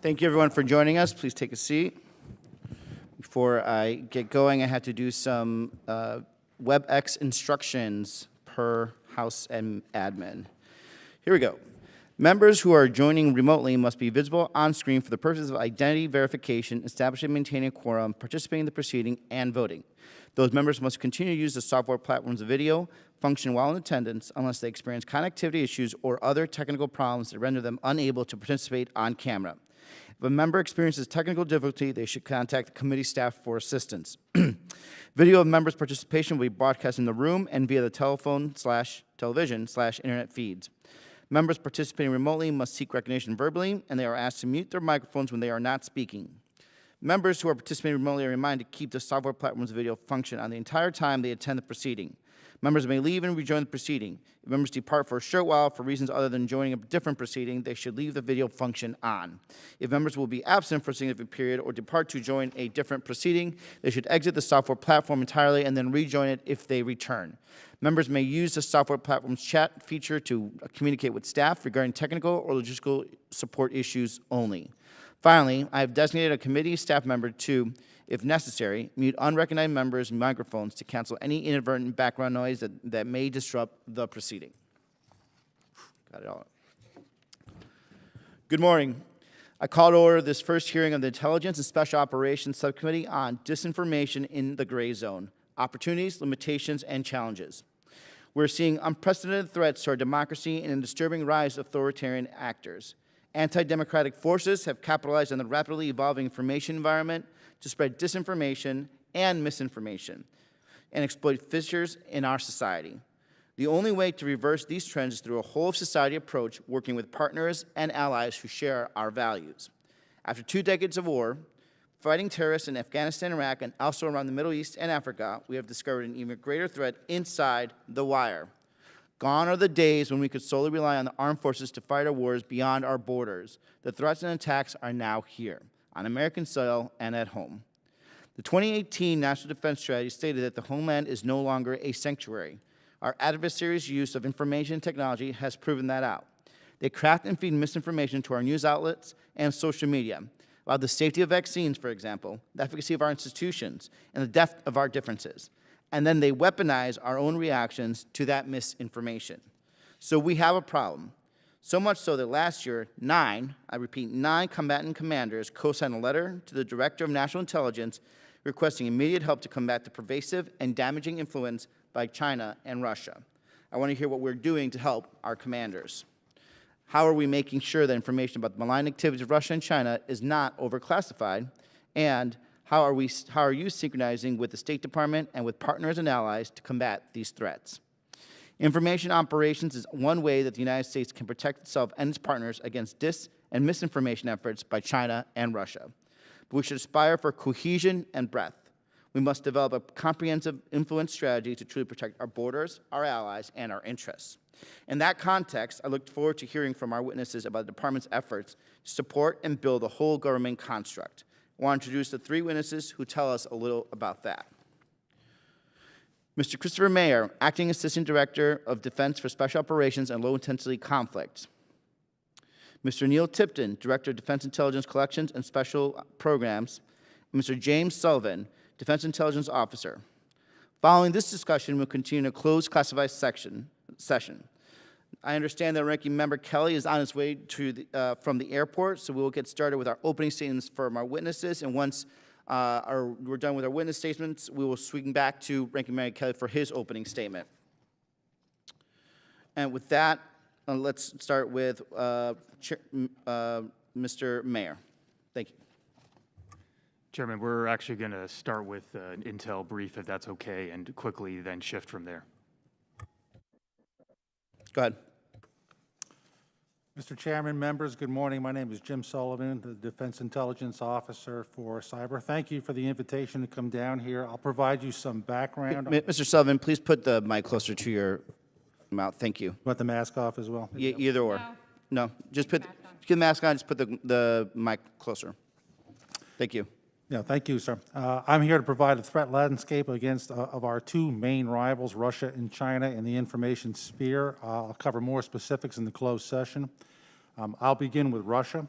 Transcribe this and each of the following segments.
Thank you, everyone, for joining us. Please take a seat. Before I get going, I have to do some WebEx instructions per House and admin. Here we go. Members who are joining remotely must be visible on screen for the purposes of identity verification, establishing and maintaining a quorum, participating in the proceeding, and voting. Those members must continue to use the software platform's video function while in attendance unless they experience connectivity issues or other technical problems that render them unable to participate on camera. If a member experiences technical difficulty, they should contact the committee staff for assistance. Video of members' participation will be broadcast in the room and via the television/internet feeds. Members participating remotely must seek recognition verbally, and they are asked to mute their microphones when they are not speaking. Members who are participating remotely are reminded to keep the software platform's video function on the entire time they attend the proceeding. Members may leave and rejoin the proceeding. If members depart for a short while for reasons other than joining a different proceeding, they should leave the video function on. If members will be absent for a significant period or depart to join a different proceeding, they should exit the software platform entirely and then rejoin it if they return. Members may use the software platform's chat feature to communicate with staff regarding technical or logistical support issues only. Finally, I have designated a committee staff member to, if necessary, mute unrecognized members' microphones to cancel any inadvertent background noise that may disrupt the proceeding. Got it all. Good morning. I call to order this first hearing of the Intelligence and Special Operations Subcommittee on Disinformation in the Gray Zone, Opportunities, Limitations, and Challenges. We're seeing unprecedented threats to our democracy and a disturbing rise of authoritarian actors. Anti-democratic forces have capitalized on the rapidly evolving information environment to spread disinformation and misinformation and exploit fissures in our society. The only way to reverse these trends is through a whole-of-society approach, working with partners and allies who share our values. After 2 decades of war, fighting terrorists in Afghanistan, Iraq, and also around the Middle East and Africa, we have discovered an even greater threat inside the wire. Gone are the days when we could solely rely on the armed forces to fight our wars beyond our borders. The threats and attacks are now here, on American soil and at home. The 2018 National Defense Strategy stated that the homeland is no longer a sanctuary. Our adversaries' use of information technology has proven that out. They craft and feed misinformation to our news outlets and social media about the safety of vaccines, for example, the efficacy of our institutions, and the depth of our differences. And then they weaponize our own reactions to that misinformation. So we have a problem. So much so that last year, 9 combatant commanders co-signed a letter to the Director of National Intelligence requesting immediate help to combat the pervasive and damaging influence by China and Russia. I want to hear what we're doing to help our commanders. How are we making sure that information about the malign activities of Russia and China is not overclassified? And how are you synchronizing with the State Department and with partners and allies to combat these threats? Information operations is one way that the United States can protect itself and its partners against dis- and misinformation efforts by China and Russia. But we should aspire for cohesion and breadth. We must develop a comprehensive influence strategy to truly protect our borders, our allies, and our interests. In that context, I look forward to hearing from our witnesses about the Department's efforts to support and build a whole government construct. I want to introduce the 3 witnesses who tell us a little about that. Mr. Christopher Mayer, Acting Assistant Director of Defense for Special Operations and Low-Intensity Conflict. Mr. Neil Tipton, Director of Defense Intelligence Collections and Special Programs. And Mr. James Sullivan, Defense Intelligence Officer. Following this discussion, we'll continue a closed classified session. I understand that Ranking Member Kelly is on his way to from the airport, so we will get started with our opening statements from our witnesses, and once we're done with our witness statements, we will swing back to Ranking Member Kelly for his opening statement. And with that, let's start with Mr. Mayer. Thank you. Chairman, we're actually going to start with an intel brief, if that's okay, and quickly then shift from there. Go ahead. Mr. Chairman, members, good morning. My name is Jim Sullivan, the Defense Intelligence Officer for Cyber. Thank you for the invitation to come down here. I'll provide you some background. Mr. Sullivan, please put the mic closer to your mouth. Thank you. Want the mask off as well? Either or. No, just put the mask on, just put the mic closer. Thank you. Yeah, thank you, sir. I'm here to provide a threat landscape against of our 2 main rivals, Russia and China, in the information sphere. I'll cover more specifics in the closed session. I'll begin with Russia.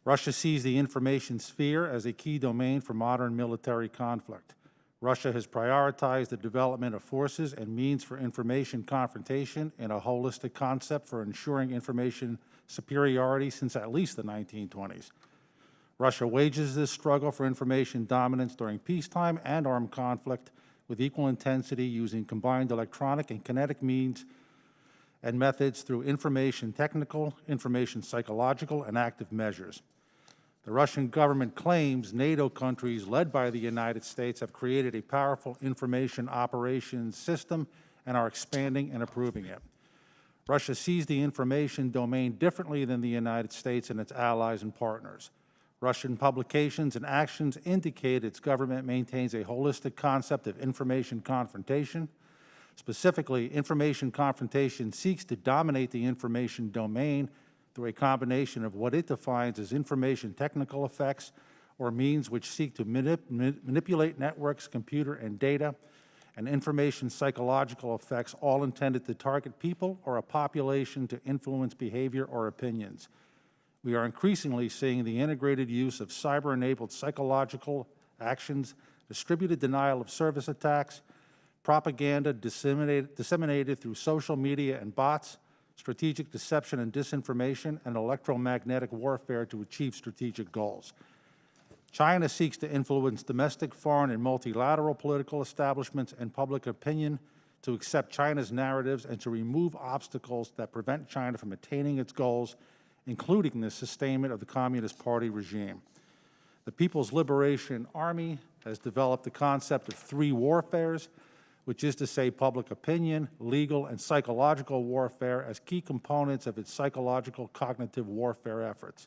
Russia sees the information sphere as a key domain for modern military conflict. Russia has prioritized the development of forces and means for information confrontation in a holistic concept for ensuring information superiority since at least the 1920s. Russia wages this struggle for information dominance during peacetime and armed conflict with equal intensity, using combined electronic and kinetic means and methods through information technical, information psychological, and active measures. The Russian government claims NATO countries led by the United States have created a powerful information operations system and are expanding and improving it. Russia sees the information domain differently than the United States and its allies and partners. Russian publications and actions indicate its government maintains a holistic concept of information confrontation. Specifically, information confrontation seeks to dominate the information domain through a combination of what it defines as information technical effects or means which seek to manipulate networks, computer, and data, and information psychological effects, all intended to target people or a population to influence behavior or opinions. We are increasingly seeing the integrated use of cyber-enabled psychological actions, distributed denial of service attacks, propaganda disseminated through social media and bots, strategic deception and disinformation, and electromagnetic warfare to achieve strategic goals. China seeks to influence domestic, foreign, and multilateral political establishments and public opinion to accept China's narratives and to remove obstacles that prevent China from attaining its goals, including the sustainment of the Communist Party regime. The People's Liberation Army has developed the concept of three warfares, which is to say public opinion, legal, and psychological warfare as key components of its psychological cognitive warfare efforts.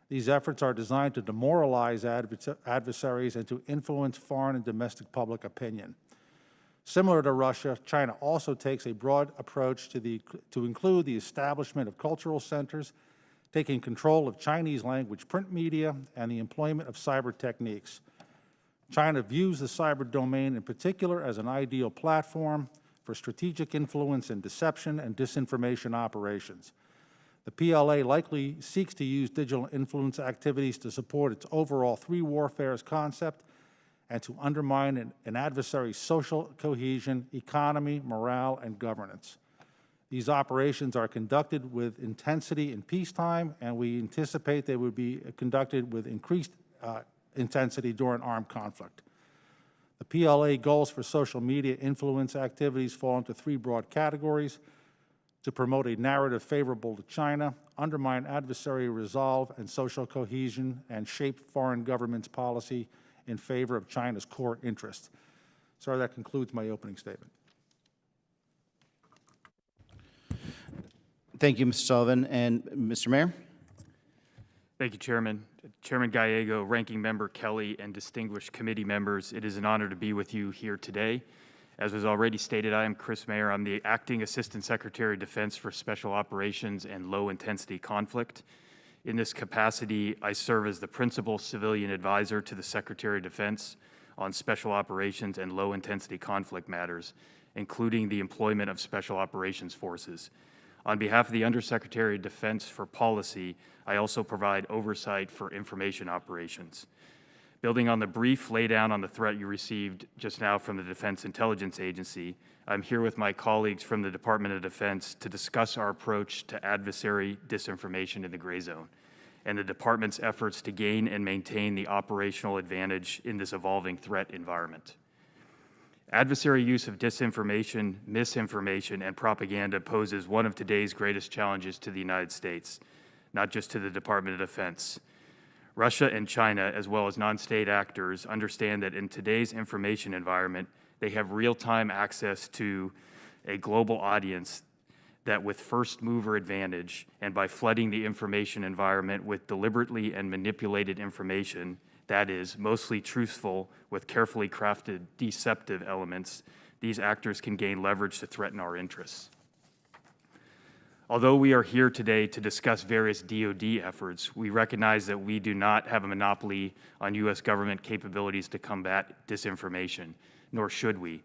These efforts are designed to demoralize adversaries and to influence foreign and domestic public opinion. Similar to Russia, China also takes a broad approach to include the establishment of cultural centers, taking control of Chinese language print media, and the employment of cyber techniques. China views the cyber domain in particular as an ideal platform for strategic influence and deception and disinformation operations. The PLA likely seeks to use digital influence activities to support its overall three warfares concept and to undermine an adversary's social cohesion, economy, morale, and governance. These operations are conducted with intensity in peacetime, and we anticipate they would be conducted with increased intensity during armed conflict. The PLA goals for social media influence activities fall into three broad categories: to promote a narrative favorable to China, undermine adversary resolve and social cohesion, and shape foreign governments' policy in favor of China's core interests. Sir, that concludes my opening statement. Thank you, Mr. Sullivan. And Mr. Mayor? Thank you, Chairman. Chairman Gallego, Ranking Member Kelly, and distinguished committee members, it is an honor to be with you here today. As was already stated, I am Chris Mayer. I'm the Acting Assistant Secretary of Defense for Special Operations and Low-Intensity Conflict. In this capacity, I serve as the Principal Civilian Advisor to the Secretary of Defense on Special Operations and Low-Intensity Conflict matters, including the employment of Special Operations forces. On behalf of the Undersecretary of Defense for Policy, I also provide oversight for information operations. Building on the brief laydown on the threat you received just now from the Defense Intelligence Agency, I'm here with my colleagues from the Department of Defense to discuss our approach to adversary disinformation in the gray zone and the department's efforts to gain and maintain the operational advantage in this evolving threat environment. Adversary use of disinformation, misinformation, and propaganda poses one of today's greatest challenges to the United States, not just to the Department of Defense. Russia and China, as well as non-state actors, understand that in today's information environment, they have real-time access to a global audience that with first-mover advantage and by flooding the information environment with deliberately and manipulated information, that is, mostly truthful with carefully crafted deceptive elements, these actors can gain leverage to threaten our interests. Although we are here today to discuss various DoD efforts, we recognize that we do not have a monopoly on U.S. government capabilities to combat disinformation, nor should we.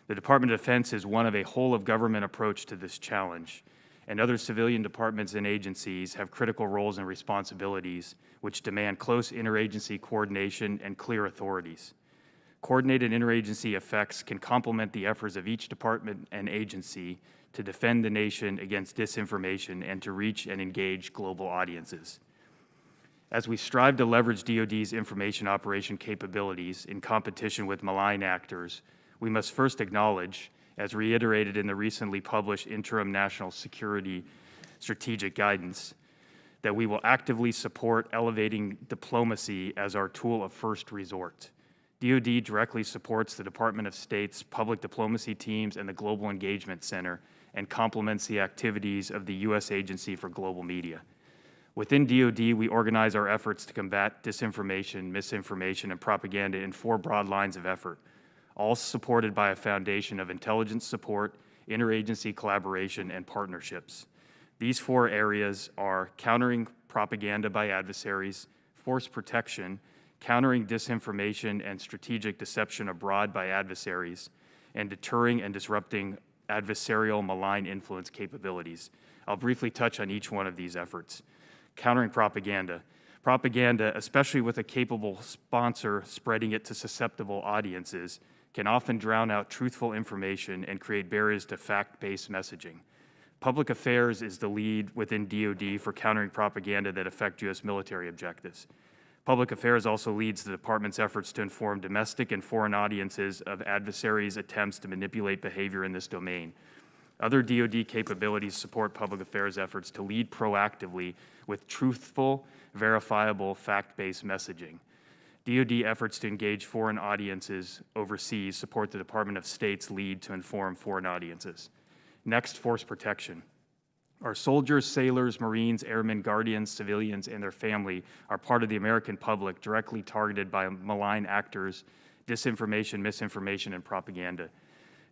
The Department of Defense is one of a whole-of-government approach to this challenge, and other civilian departments and agencies have critical roles and responsibilities which demand close interagency coordination and clear authorities. Coordinated interagency effects can complement the efforts of each department and agency to defend the nation against disinformation and to reach and engage global audiences. As we strive to leverage DoD's information operation capabilities in competition with malign actors, we must first acknowledge, as reiterated in the recently published Interim National Security Strategic Guidance, that we will actively support elevating diplomacy as our tool of first resort. DoD directly supports the Department of State's public diplomacy teams and the Global Engagement Center and complements the activities of the U.S. Agency for Global Media. Within DoD, we organize our efforts to combat disinformation, misinformation, and propaganda in 4 broad lines of effort, all supported by a foundation of intelligence support, interagency collaboration, and partnerships. These 4 areas are countering propaganda by adversaries, force protection, countering disinformation and strategic deception abroad by adversaries, and deterring and disrupting adversarial malign influence capabilities. I'll briefly touch on each one of these efforts. Countering propaganda. Propaganda, especially with a capable sponsor spreading it to susceptible audiences, can often drown out truthful information and create barriers to fact-based messaging. Public affairs is the lead within DoD for countering propaganda that affect U.S. military objectives. Public affairs also leads the department's efforts to inform domestic and foreign audiences of adversaries' attempts to manipulate behavior in this domain. Other DoD capabilities support public affairs efforts to lead proactively with truthful, verifiable, fact-based messaging. DoD efforts to engage foreign audiences overseas support the Department of State's lead to inform foreign audiences. Next, force protection. Our soldiers, sailors, Marines, airmen, guardians, civilians, and their family are part of the American public directly targeted by malign actors, disinformation, misinformation, and propaganda.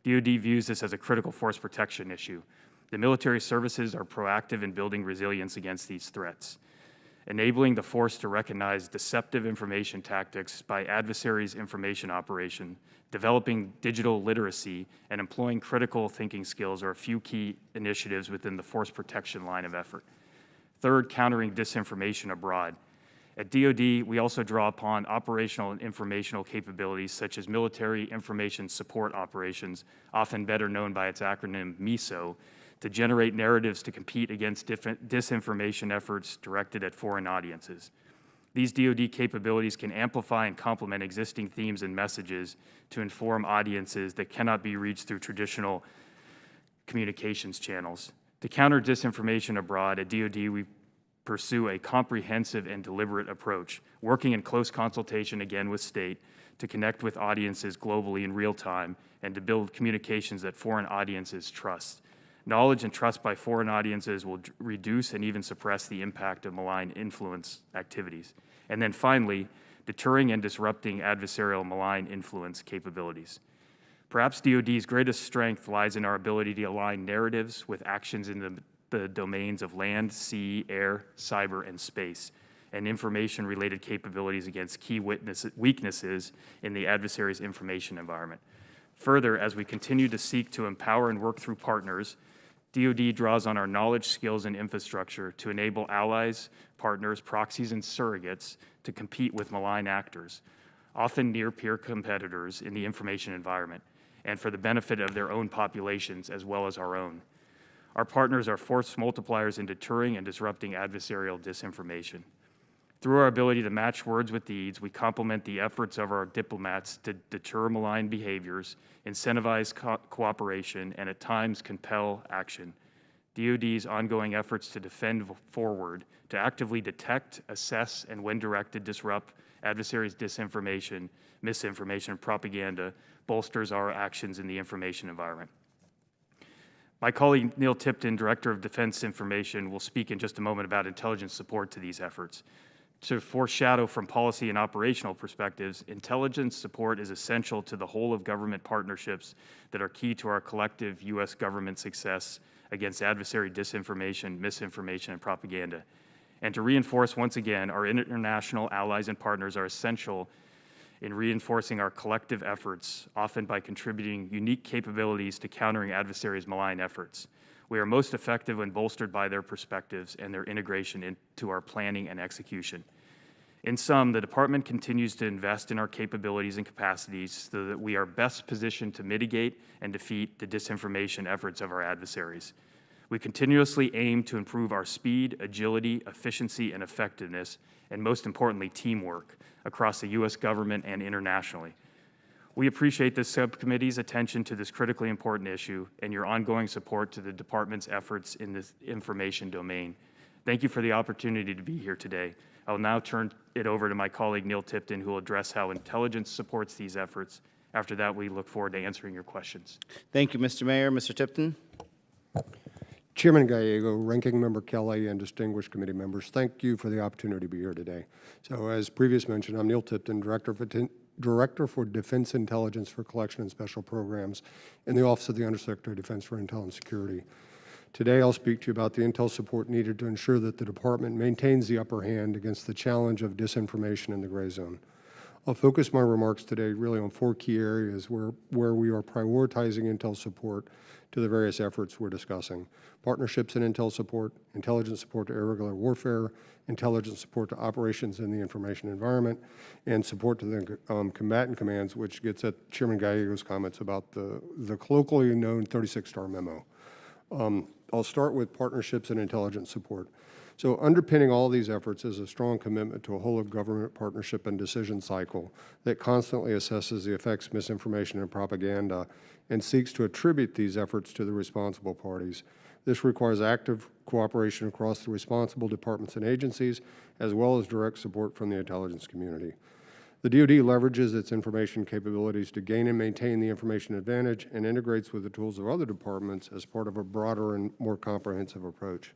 DoD views this as a critical force protection issue. The military services are proactive in building resilience against these threats, enabling the force to recognize deceptive information tactics by adversaries' information operation, developing digital literacy, and employing critical thinking skills are a few key initiatives within the force protection line of effort. Third, countering disinformation abroad. At DoD, we also draw upon operational and informational capabilities such as Military Information Support Operations, often better known by its acronym MISO, to generate narratives to compete against disinformation efforts directed at foreign audiences. These DoD capabilities can amplify and complement existing themes and messages to inform audiences that cannot be reached through traditional communications channels. To counter disinformation abroad, at DoD, we pursue a comprehensive and deliberate approach, working in close consultation again with state to connect with audiences globally in real time and to build communications that foreign audiences trust. Knowledge and trust by foreign audiences will reduce and even suppress the impact of malign influence activities. And then finally, deterring and disrupting adversarial malign influence capabilities. Perhaps DoD's greatest strength lies in our ability to align narratives with actions in the domains of land, sea, air, cyber, and space, and information-related capabilities against key weaknesses in the adversary's information environment. Further, as we continue to seek to empower and work through partners, DoD draws on our knowledge, skills, and infrastructure to enable allies, partners, proxies, and surrogates to compete with malign actors, often near-peer competitors in the information environment, and for the benefit of their own populations as well as our own. Our partners are force multipliers in deterring and disrupting adversarial disinformation. Through our ability to match words with deeds, we complement the efforts of our diplomats to deter malign behaviors, incentivize cooperation, and at times compel action. DoD's ongoing efforts to defend forward, to actively detect, assess, and when directed, disrupt adversaries' disinformation, misinformation, and propaganda bolsters our actions in the information environment. My colleague Neil Tipton, Director of Defense Information, will speak in just a moment about intelligence support to these efforts. To foreshadow from policy and operational perspectives, intelligence support is essential to the whole of government partnerships that are key to our collective U.S. government success against adversary disinformation, misinformation, and propaganda. And to reinforce once again, our international allies and partners are essential in reinforcing our collective efforts, often by contributing unique capabilities to countering adversaries' malign efforts. We are most effective when bolstered by their perspectives and their integration into our planning and execution. In sum, the department continues to invest in our capabilities and capacities so that we are best positioned to mitigate and defeat the disinformation efforts of our adversaries. We continuously aim to improve our speed, agility, efficiency, and effectiveness, and most importantly, teamwork across the U.S. government and internationally. We appreciate this subcommittee's attention to this critically important issue and your ongoing support to the department's efforts in this information domain. Thank you for the opportunity to be here today. I will now turn it over to my colleague Neil Tipton, who will address how intelligence supports these efforts. After that, we look forward to answering your questions. Thank you, Mr. Mayor. Mr. Tipton? Chairman Gallego, Ranking Member Kelly, and distinguished committee members, thank you for the opportunity to be here today. So as previously mentioned, I'm Neil Tipton, Director for Defense Intelligence for Collection and Special Programs in the Office of the Undersecretary of Defense for Intel and Security. Today, I'll speak to you about the intel support needed to ensure that the department maintains the upper hand against the challenge of disinformation in the gray zone. I'll focus my remarks today really on 4 key areas where we are prioritizing intel support to the various efforts we're discussing: partnerships in intel support, intelligence support to irregular warfare, intelligence support to operations in the information environment, and support to the combatant commands, which gets at Chairman Gallego's comments about the colloquially known 36-star memo. I'll start with partnerships and intelligence support. So underpinning all these efforts is a strong commitment to a whole-of-government partnership and decision cycle that constantly assesses the effects of misinformation and propaganda and seeks to attribute these efforts to the responsible parties. This requires active cooperation across the responsible departments and agencies, as well as direct support from the intelligence community. The DoD leverages its information capabilities to gain and maintain the information advantage and integrates with the tools of other departments as part of a broader and more comprehensive approach.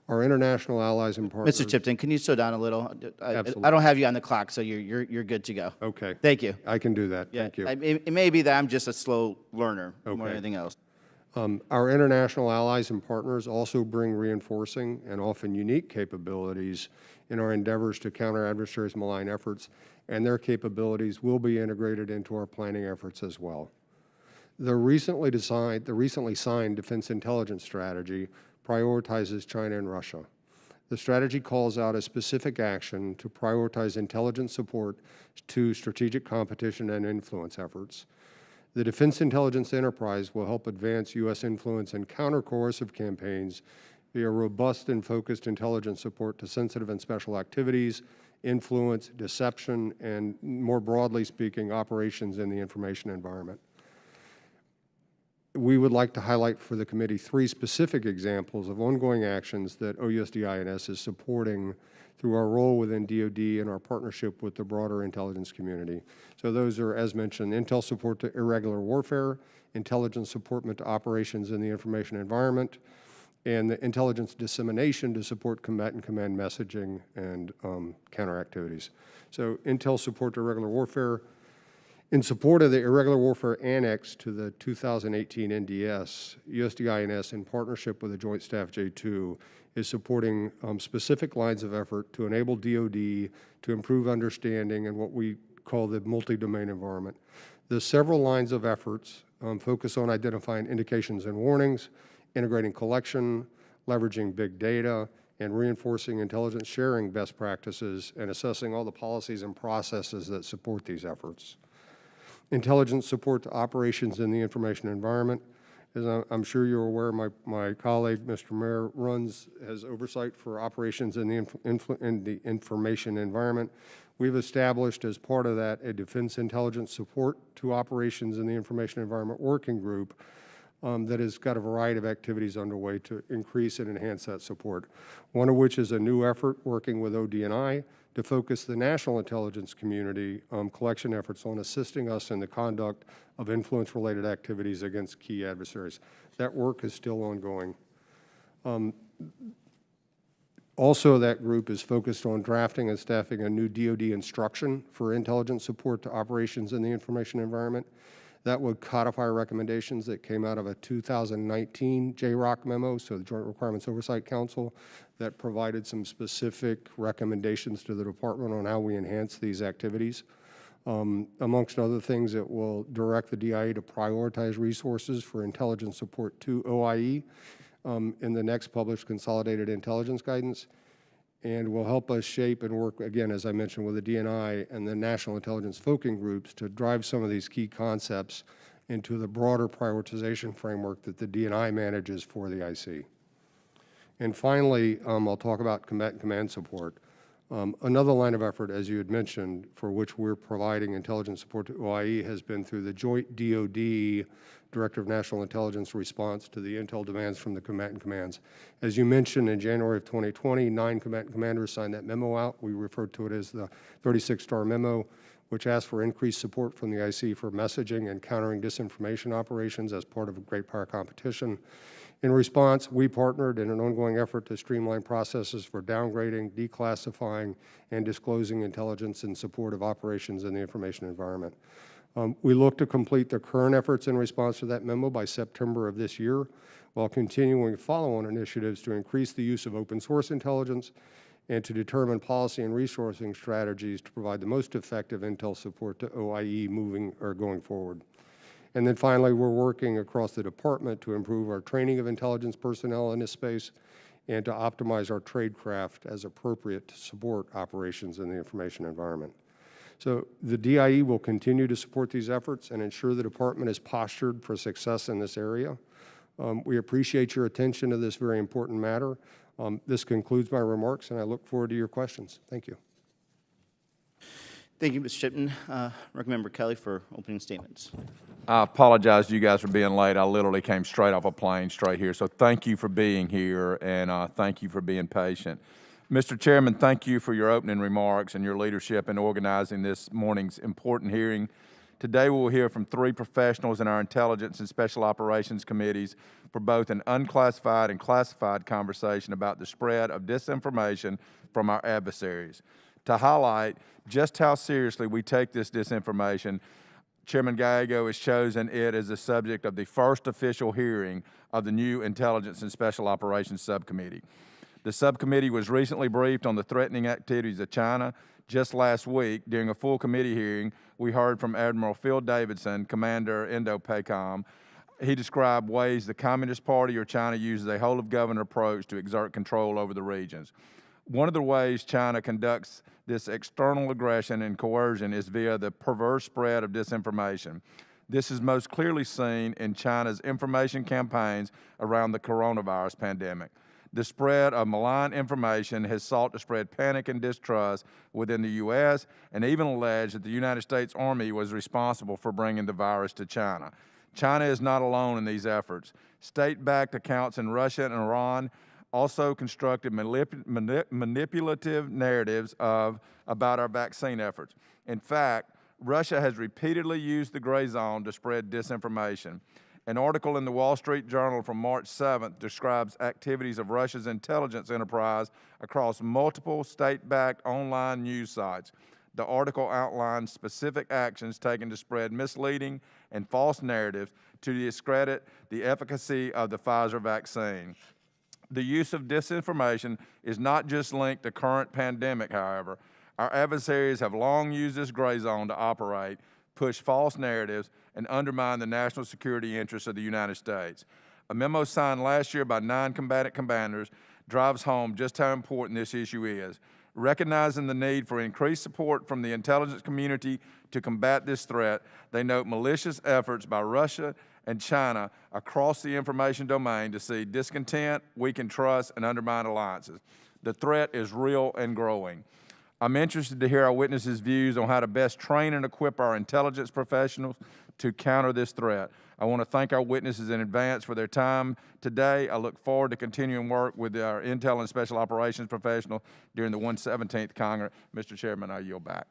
Our international allies and partners— Mr. Tipton, can you slow down a little? Absolutely. I don't have you on the clock, so you're good to go. Okay. Thank you. I can do that. Thank you. It may be that I'm just a slow learner more than Okay. anything else. Our international allies and partners also bring reinforcing and often unique capabilities in our endeavors to counter adversaries' malign efforts, and their capabilities will be integrated into our planning efforts as well. The recently signed Defense Intelligence Strategy prioritizes China and Russia. The strategy calls out a specific action to prioritize intelligence support to strategic competition and influence efforts. The Defense Intelligence Enterprise will help advance U.S. influence and counter-coercive campaigns via robust and focused intelligence support to sensitive and special activities, influence, deception, and more broadly speaking, operations in the information environment. We would like to highlight for the committee 3 specific examples of ongoing actions that OUSDINS is supporting through our role within DoD and our partnership with the broader intelligence community. So those are, as mentioned, intel support to irregular warfare, intelligence support to operations in the information environment, and the intelligence dissemination to support combatant command messaging and counter activities. So intel support to irregular warfare. In support of the Irregular Warfare Annex to the 2018 NDS, USDINS, in partnership with the Joint Staff J2, is supporting specific lines of effort to enable DoD to improve understanding in what we call the multi-domain environment. The several lines of efforts focus on identifying indications and warnings, integrating collection, leveraging big data, and reinforcing intelligence sharing best practices and assessing all the policies and processes that support these efforts. Intelligence support to operations in the information environment. As I'm sure you're aware, my colleague, Mr. Mayor, has oversight for operations in the information environment. We've established as part of that a Defense Intelligence Support to Operations in the Information Environment Working Group that has got a variety of activities underway to increase and enhance that support. One of which is a new effort working with ODNI to focus the national intelligence community collection efforts on assisting us in the conduct of influence-related activities against key adversaries. That work is still ongoing. Also, that group is focused on drafting and staffing a new DoD instruction for intelligence support to operations in the information environment. That would codify recommendations that came out of a 2019 JROC memo, so the Joint Requirements Oversight Council, that provided some specific recommendations to the department on how we enhance these activities. Amongst other things, it will direct the DIA to prioritize resources for intelligence support to OIE, in the next published consolidated intelligence guidance, and will help us shape and work, again, as I mentioned, with the DNI and the National Intelligence Focusing Groups to drive some of these key concepts into the broader prioritization framework that the DNI manages for the IC. And finally, I'll talk about combatant command support. Another line of effort, as you had mentioned, for which we're providing intelligence support to OIE has been through the joint DoD Director of National Intelligence response to the intel demands from the combatant commands. As you mentioned, in January of 2020, 9 combatant commanders signed that memo out. We referred to it as the 36-star memo, which asked for increased support from the IC for messaging and countering disinformation operations as part of a great power competition. In response, we partnered in an ongoing effort to streamline processes for downgrading, declassifying, and disclosing intelligence in support of operations in the information environment. We look to complete the current efforts in response to that memo by September of this year, while continuing follow-on initiatives to increase the use of open source intelligence and to determine policy and resourcing strategies to provide the most effective intel support to OIE going forward. And then finally, we're working across the department to improve our training of intelligence personnel in this space and to optimize our tradecraft as appropriate to support operations in the information environment. So the DIE will continue to support these efforts and ensure the department is postured for success in this area. We appreciate your attention to this very important matter. This concludes my remarks, and I look forward to your questions. Thank you. Thank you, Mr. Shipton. Ranking Member Kelly for opening statements. I apologize to you guys for being late. I literally came straight off a plane straight here. So thank you for being here, and thank you for being patient. Mr. Chairman, thank you for your opening remarks and your leadership in organizing this morning's important hearing. Today we will hear from 3 professionals in our Intelligence and Special Operations Committees for both an unclassified and classified conversation about the spread of disinformation from our adversaries. To highlight just how seriously we take this disinformation, Chairman Gallego has chosen it as the subject of the first official hearing of the new Intelligence and Special Operations Subcommittee. The subcommittee was recently briefed on the threatening activities of China. Just last week, during a full committee hearing, we heard from Admiral Phil Davidson, Commander Indo-PACOM. He described ways the Communist Party or China uses a whole-of-government approach to exert control over the regions. One of the ways China conducts this external aggression and coercion is via the perverse spread of disinformation. This is most clearly seen in China's information campaigns around the coronavirus pandemic. The spread of malign information has sought to spread panic and distrust within the U.S. and even alleged that the United States Army was responsible for bringing the virus to China. China is not alone in these efforts. State-backed accounts in Russia and Iran also constructed manipulative narratives about our vaccine efforts. In fact, Russia has repeatedly used the gray zone to spread disinformation. An article in the Wall Street Journal from March 7th describes activities of Russia's intelligence enterprise across multiple state-backed online news sites. The article outlines specific actions taken to spread misleading and false narratives to discredit the efficacy of the Pfizer vaccine. The use of disinformation is not just linked to current pandemic, however. Our adversaries have long used this gray zone to operate, push false narratives, and undermine the national security interests of the United States. A memo signed last year by 9 combatant commanders drives home just how important this issue is. Recognizing the need for increased support from the intelligence community to combat this threat, they note malicious efforts by Russia and China across the information domain to seed discontent, weaken trust, and undermine alliances. The threat is real and growing. I'm interested to hear our witnesses' views on how to best train and equip our intelligence professionals to counter this threat. I want to thank our witnesses in advance for their time today. I look forward to continuing work with our Intel and Special Operations professionals during the 117th Congress. Mr. Chairman, I yield back.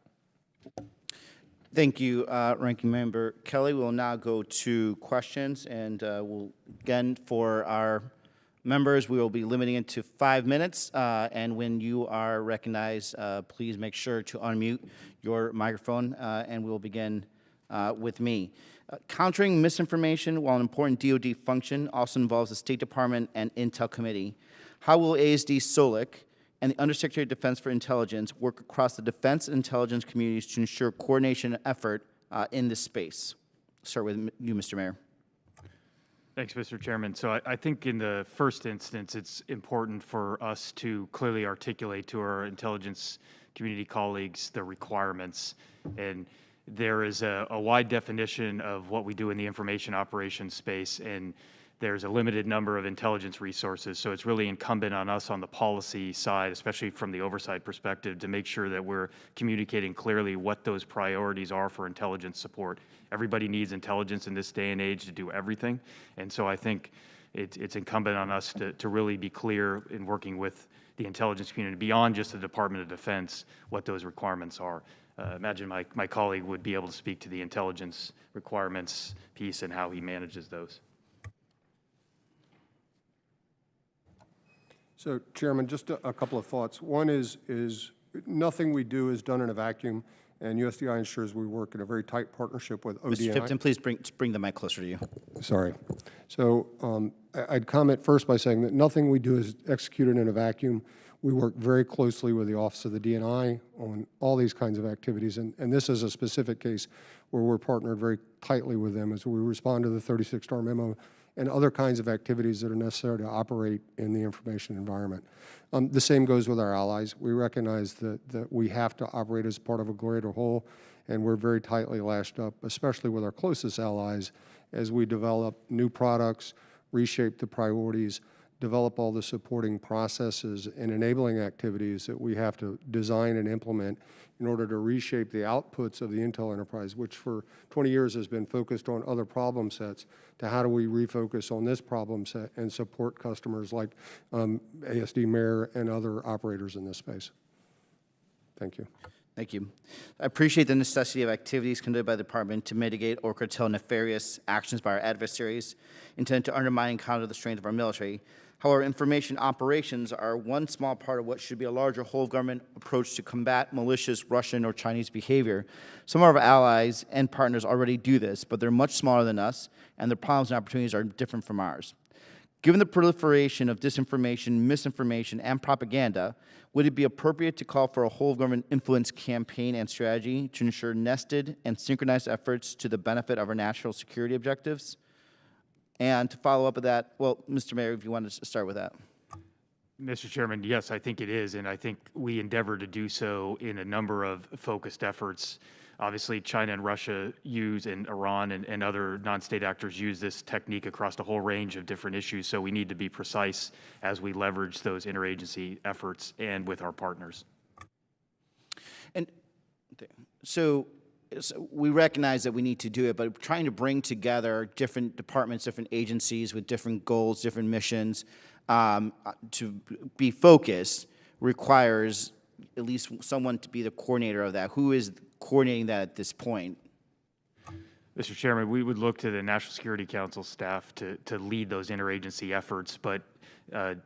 Thank you, Ranking Member Kelly. We'll now go to questions, and again, for our members, we will be limiting it to 5 minutes, and when you are recognized, please make sure to unmute your microphone, and we will begin with me. Countering misinformation, while an important DoD function, also involves the State Department and Intel Committee. How will ASD Solik and the Undersecretary of Defense for Intelligence work across the defense and intelligence communities to ensure coordination and effort in this space? Start with you, Mr. Mayor. Thanks, Mr. Chairman. So I think in the first instance, it's important for us to clearly articulate to our intelligence community colleagues the requirements. And there is a wide definition of what we do in the information operations space, and there's a limited number of intelligence resources. So it's really incumbent on us on the policy side, especially from the oversight perspective, to make sure that we're communicating clearly what those priorities are for intelligence support. Everybody needs intelligence in this day and age to do everything. And so I think it's incumbent on us to really be clear in working with the intelligence community beyond just the Department of Defense, what those requirements are. Imagine my colleague would be able to speak to the intelligence requirements piece and how he manages those. So, Chairman, just a couple of thoughts. One is nothing we do is done in a vacuum, and USDI ensures we work in a very tight partnership with ODNI. Mr. Tipton, please bring the mic closer to you. Sorry. So I'd comment first by saying that nothing we do is executed in a vacuum. We work very closely with the Office of the DNI on all these kinds of activities, and this is a specific case where we're partnered very tightly with them as we respond to the 36-star memo and other kinds of activities that are necessary to operate in the information environment. The same goes with our allies. We recognize that we have to operate as part of a greater whole, and we're very tightly lashed up, especially with our closest allies, as we develop new products, reshape the priorities, develop all the supporting processes and enabling activities that we have to design and implement in order to reshape the outputs of the Intel enterprise, which for 20 years has been focused on other problem sets, to how do we refocus on this problem set and support customers like ASD Mayor and other operators in this space. Thank you. Thank you. I appreciate the necessity of activities conducted by the department to mitigate or curtail nefarious actions by our adversaries intended to undermine and counter the strength of our military. However, information operations are one small part of what should be a larger whole-of-government approach to combat malicious Russian or Chinese behavior. Some of our allies and partners already do this, but they're much smaller than us, and their problems and opportunities are different from ours. Given the proliferation of disinformation, misinformation, and propaganda, would it be appropriate to call for a whole-of-government influence campaign and strategy to ensure nested and synchronized efforts to the benefit of our national security objectives? And to follow up with that, well, Mr. Mayor, if you wanted to start with that. Mr. Chairman, yes, I think it is, and I think we endeavor to do so in a number of focused efforts. Obviously, China and Russia use, and Iran and other non-state actors use this technique across a whole range of different issues, so we need to be precise as we leverage those interagency efforts and with our partners. And so we recognize that we need to do it, but trying to bring together different departments, different agencies with different goals, different missions to be focused requires at least someone to be the coordinator of that. Who is coordinating that at this point? Mr. Chairman, we would look to the National Security Council staff to lead those interagency efforts, but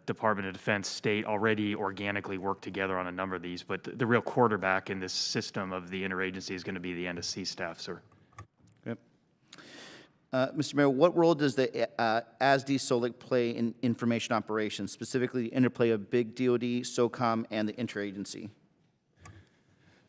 Department of Defense, state already organically work together on a number of these, but the real quarterback in this system of the interagency is going to be the NSC staff, sir. Yep. Mr. Mayor, what role does the ASD-SOLIC play in information operations, specifically the interplay of big DoD, SOCOM, and the interagency?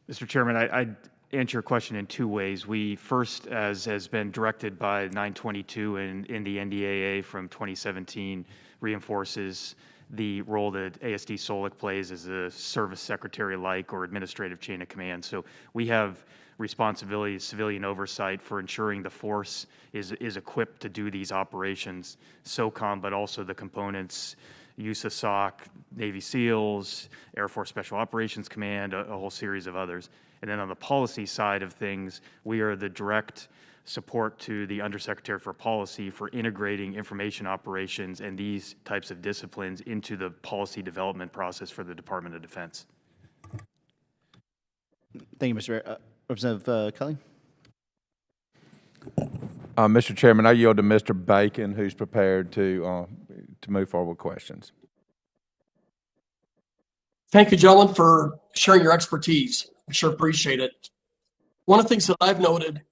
Mr. Chairman, I'd answer your question in two ways. We first, as has been directed by 922 and in the NDAA from 2017, reinforces the role that ASD-SOLIC plays as a service secretary-like or administrative chain of command. So we have responsibility, civilian oversight for ensuring the force is equipped to do these operations, SOCOM, but also the components, USASOC, Navy SEALs, Air Force Special Operations Command, a whole series of others. And then on the policy side of things, we are the direct support to the Undersecretary for Policy for integrating information operations and these types of disciplines into the policy development process for the Department of Defense. Thank you, Mr. Mayor. Representative Kelly? Mr. Chairman, I yield to Mr. Bacon, who's prepared to move forward with questions. Thank you, gentlemen, for sharing your expertise. I sure appreciate it. One of the things that I've noted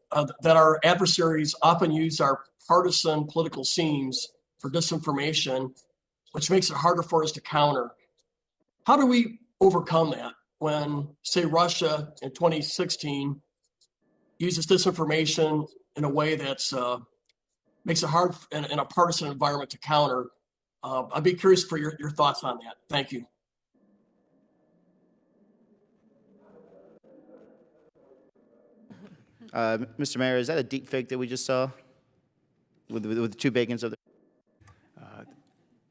that our adversaries often use our partisan political seams for disinformation, which makes it harder for us to counter. How do we overcome that when, say, Russia in 2016 uses disinformation in a way that's makes it hard in a partisan environment to counter. I'd be curious for your thoughts on that. Thank you. Mr. Mayor, is that a deep fake that we just saw with the two Bacons of the?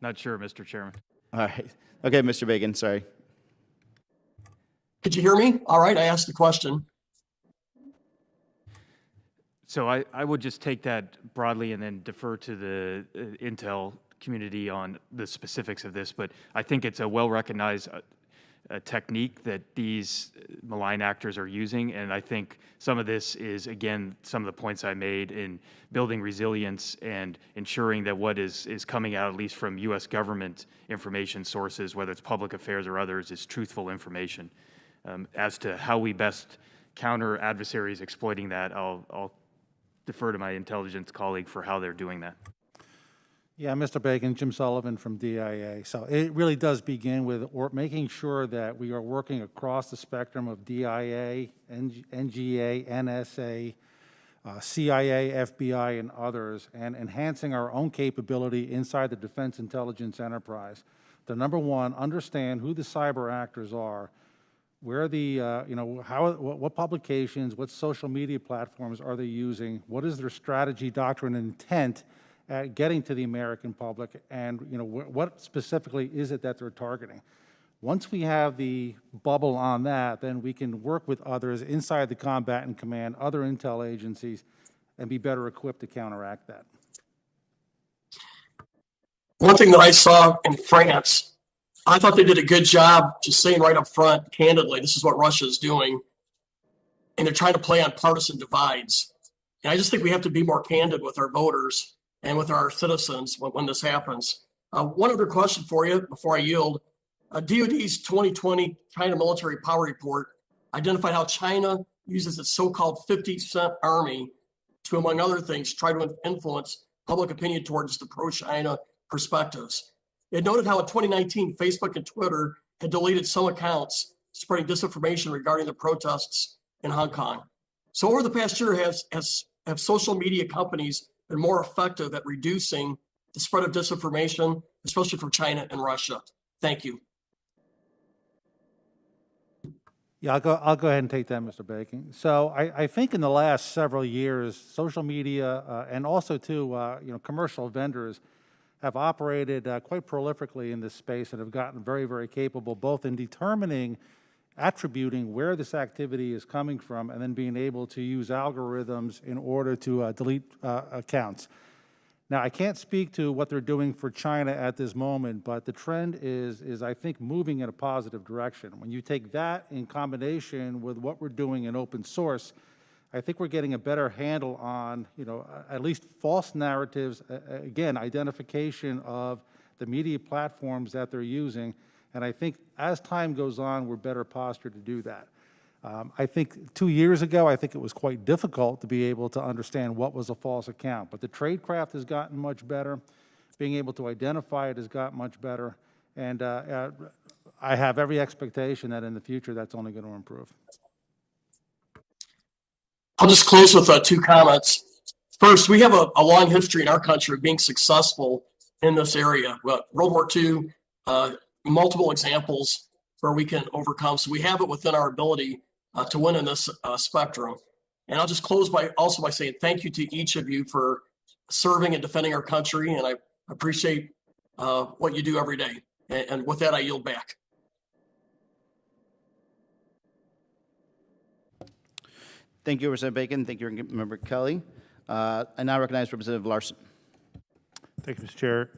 Not sure, Mr. Chairman. All right. Okay, Mr. Bacon, sorry. Could you hear me? All right, I asked the question. So I would just take that broadly and then defer to the Intel community on the specifics of this. But I think it's a well-recognized technique that these malign actors are using. And I think some of this is, again, some of the points I made in building resilience and ensuring that what is coming out, at least from U.S. government information sources, whether it's public affairs or others, is truthful information. As to how we best counter adversaries exploiting that, I'll defer to my intelligence colleague for how they're doing that. Yeah, Mr. Bacon, Jim Sullivan from DIA. So it really does begin with making sure that we are working across the spectrum of DIA, NGA, NSA, CIA, FBI, and others, and enhancing our own capability inside the defense intelligence enterprise. The number one, understand who the cyber actors are, where the, what publications, what social media platforms are they using, what is their strategy, doctrine, and intent at getting to the American public, and what specifically is it that they're targeting. Once we have the bubble on that, then we can work with others inside the combatant command, other intel agencies, and be better equipped to counteract that. One thing that I saw in France, I thought they did a good job just saying right up front, candidly, this is what Russia is doing, and they're trying to play on partisan divides. And I just think we have to be more candid with our voters and with our citizens when this happens. One other question for you before I yield. DoD's 2020 China Military Power Report identified how China uses its so-called 50-cent army to, among other things, try to influence public opinion towards the pro-China perspectives. It noted how in 2019, Facebook and Twitter had deleted some accounts spreading disinformation regarding the protests in Hong Kong. So over the past year, have social media companies been more effective at reducing the spread of disinformation, especially from China and Russia? Thank you. Yeah, I'll go ahead and take that, Mr. Bacon. So I think in the last several years, social media and also too, commercial vendors have operated quite prolifically in this space and have gotten very, very capable, both in determining, attributing where this activity is coming from, and then being able to use algorithms in order to delete accounts. Now, I can't speak to what they're doing for China at this moment, but the trend is I think, moving in a positive direction. When you take that in combination with what we're doing in open source, I think we're getting a better handle on, at least false narratives, again, identification of the media platforms that they're using. And I think as time goes on, we're better postured to do that. I think 2 years ago, I think it was quite difficult to be able to understand what was a false account. But the tradecraft has gotten much better. Being able to identify it has gotten much better. And I have every expectation that in the future, that's only going to improve. I'll just close with two comments. First, we have a long history in our country of being successful in this area. World War II, multiple examples where we can overcome. So we have it within our ability to win in this spectrum. And I'll just close by saying thank you to each of you for serving and defending our country. And I appreciate what you do every day. And with that, I yield back. Thank you, Representative Bacon. Thank you, Member Kelly. I now recognize Representative Larson. Thank you, Mr. Chair.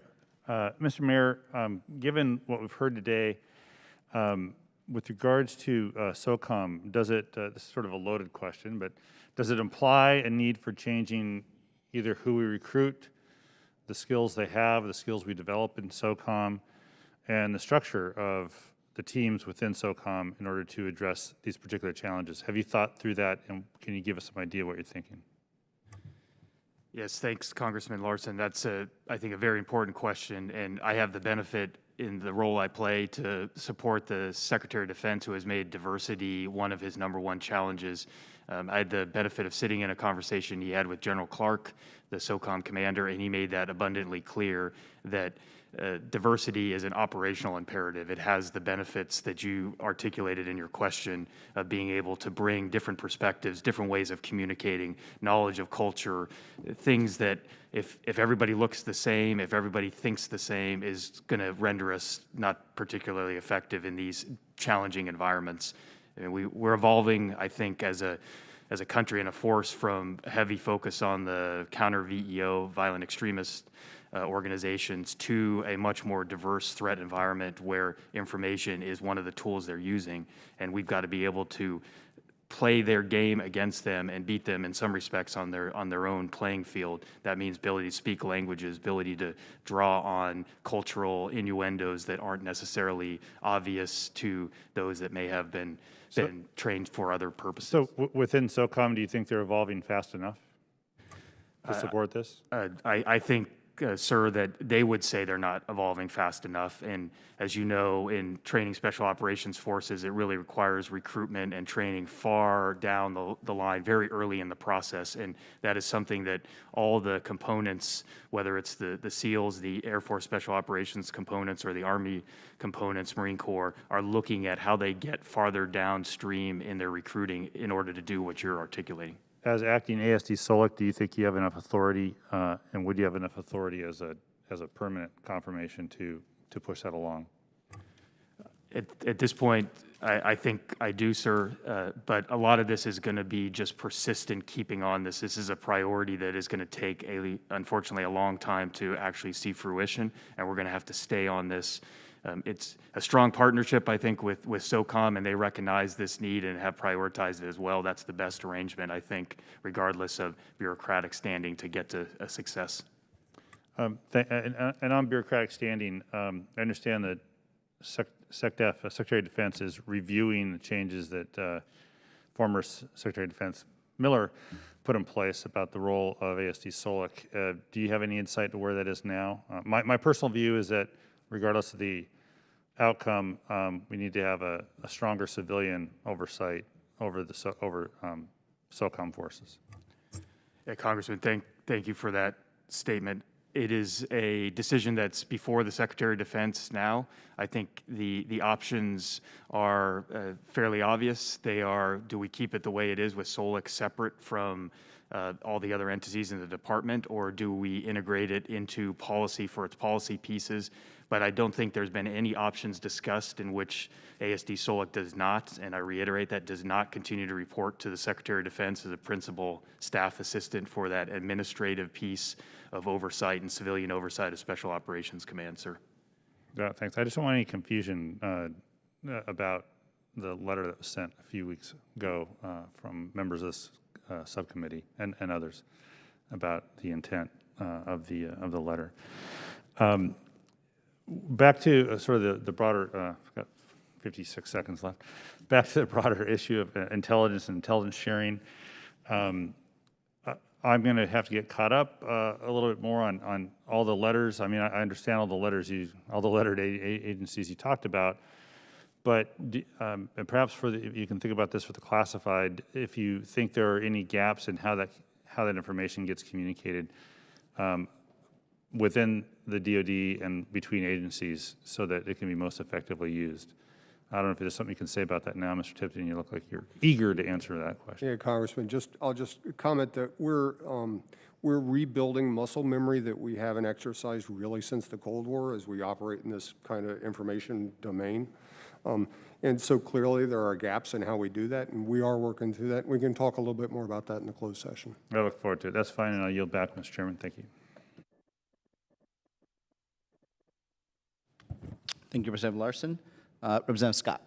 Mr. Mayor, given what we've heard today, with regards to SOCOM, does it, this is sort of a loaded question, but does it imply a need for changing either who we recruit, the skills they have, the skills we develop in SOCOM, and the structure of the teams within SOCOM in order to address these particular challenges? Have you thought through that, and can you give us some idea what you're thinking? Yes, thanks, Congressman Larson. That's, I think, a very important question, and I have the benefit in the role I play to support the Secretary of Defense, who has made diversity one of his #1 challenges. I had the benefit of sitting in a conversation he had with General Clark, the SOCOM commander, and he made that abundantly clear that diversity is an operational imperative. It has the benefits that you articulated in your question of being able to bring different perspectives, different ways of communicating, knowledge of culture, things that if everybody looks the same, if everybody thinks the same, is going to render us not particularly effective in these challenging environments. I mean, we're evolving, I think, as a country and a force from a heavy focus on the counter-VEO, violent extremist organizations, to a much more diverse threat environment where information is one of the tools they're using. And we've got to be able to play their game against them and beat them in some respects on their own playing field. That means ability to speak languages, ability to draw on cultural innuendos that aren't necessarily obvious to those that may have been trained for other purposes. So within SOCOM, do you think they're evolving fast enough to support this? I think, sir, that they would say they're not evolving fast enough. And as you know, in training special operations forces, it really requires recruitment and training far down the line, very early in the process. And that is something that all the components, whether it's the SEALs, the Air Force Special Operations components, or the Army components, Marine Corps, are looking at how they get farther downstream in their recruiting in order to do what you're articulating. As acting ASD SOLIC, do you think you have enough authority, and would you have enough authority as a permanent confirmation to push that along? At this point, I think I do, sir, but a lot of this is going to be just persistent keeping on this. This is a priority that is going to take, unfortunately, a long time to actually see fruition, and we're going to have to stay on this. It's a strong partnership, I think, with SOCOM, and they recognize this need and have prioritized it as well. That's the best arrangement, I think, regardless of bureaucratic standing, to get to a success. And on bureaucratic standing, I understand that SecDef, Secretary of Defense, is reviewing the changes that former Secretary of Defense Miller put in place about the role of ASD SOLIC. Do you have any insight to where that is now? My personal view is that regardless of the outcome, we need to have a stronger civilian oversight over SOCOM forces. Yeah, Congressman, thank you for that statement. It is a decision that's before the Secretary of Defense now. I think the options are fairly obvious. They are, do we keep it the way it is with SOLIC separate from all the other entities in the department, or do we integrate it into policy for its policy pieces? But I don't think there's been any options discussed in which ASD SOLIC does not, and I reiterate that, does not continue to report to the Secretary of Defense as a principal staff assistant for that administrative piece of oversight and civilian oversight of Special Operations Command, sir. Thanks. I just don't want any confusion about the letter that was sent a few weeks ago from members of this subcommittee and others about the intent of the letter. Back to sort of the broader, I've got 56 seconds left. Back to the broader issue of intelligence and intelligence sharing. I'm going to have to get caught up a little bit more on all the letters. I mean, I understand all the letters, all the lettered agencies you talked about, but and perhaps you can think about this for the classified. If you think there are any gaps in how that information gets communicated within the DoD and between agencies, so that it can be most effectively used. I don't know if there's something you can say about that now, Mr. Tipton. You look like you're eager to answer that question. Yeah, Congressman, I'll just comment that we're rebuilding muscle memory that we haven't exercised really since the Cold War as we operate in this kind of information domain. And so clearly there are gaps in how we do that, and we are working through that. We can talk a little bit more about that in the closed session. I look forward to it. That's fine, and I'll yield back, Mr. Chairman. Thank you. Thank you, Representative Larson. Representative Scott.